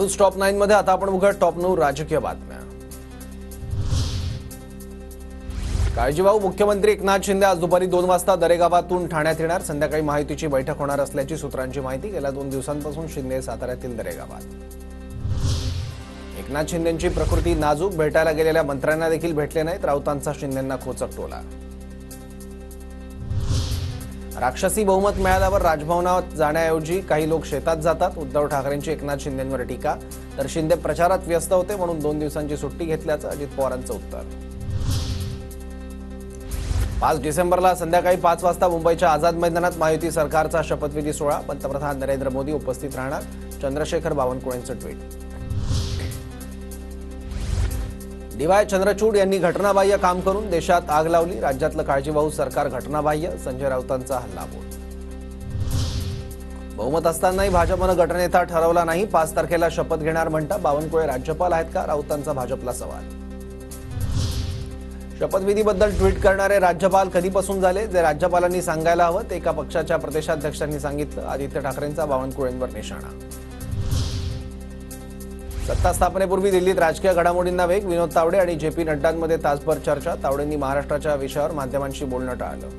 News top 9 मध्ये आता आपण बघूया टॉप 9 राजकीय बातम्या। काळजीवाहू मुख्यमंत्री एकनाथ शिंदे आज दुपारी 2 वाजता दरेगावातून ठाण्यात येणार। संध्याकाळी माहितीची बैठक होणार असल्याची सूत्रांची माहिती। गेल्या 2 दिवसांपासून शिंदे साताऱ्यातील दरेगावात। एकनाथ शिंदेंची प्रकृती नाजूक, भेटायला गेलेल्या मंत्र्यांना देखील भेटले नाहीत। राऊतांचा शिंदेंना खोचक टोला। राक्षसी बहुमत मिळाल्यावर राजभवनात जाण्याऐवजी काही लोक शेतात जातात। उद्धव ठाकरेंची एकनाथ शिंदेंवर टीका। तर शिंदे प्रचारात व्यस्त होते म्हणून 2 दिवसांची सुट्टी घेतल्याचं अजित पवारांचं उत्तर। 5 डिसेंबरला संध्याकाळी 5 वाजता मुंबईच्या आझाद मैदानात महायुती सरकारचा शपथविधी सोहळा। पंतप्रधान नरेंद्र मोदी उपस्थित राहणार। चंद्रशेखर बावनकुळेंचं ट्विट। डीवाय चंद्रचूड यांनी घटनाबाह्य काम करून देशात आग लावली। राज्यातलं काळजीवाहू सरकार घटनाबाह्य, संजय राऊतांचा हल्लाबोल। बहुमत असतानाही भाजपनं गटनेता ठरवला नाही। 5 तारखेला शपथ घेणार म्हणता बावनकुळे राज्यपाल आहेत का? राऊतांचा भाजपला सवाल। शपथविधीबद्दल ट्विट करणारे राज्यपाल कधीपासून झाले? जे राज्यपालांनी सांगायला हवं ते एका पक्षाच्या प्रदेशाध्यक्षांनी सांगितलं। आदित्य ठाकरेंचा बावनकुळेंवर निशाणा। सत्ता स्थापनेपूर्वी दिल्लीत राजकीय घडामोडींना वेग। विनोद तावडे आणि जेपी नड्डांमध्ये तासभर चर्चा। तावडेंनी महाराष्ट्राच्या विषयावर माध्यमांशी बोलणं टाळलं।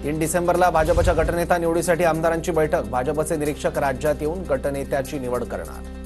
3 डिसेंबरला भाजपच्या गटनेता निवडीसाठी आमदारांची बैठक। भाजपचे निरीक्षक राज्यात येऊन गटनेत्याची निवड करणार।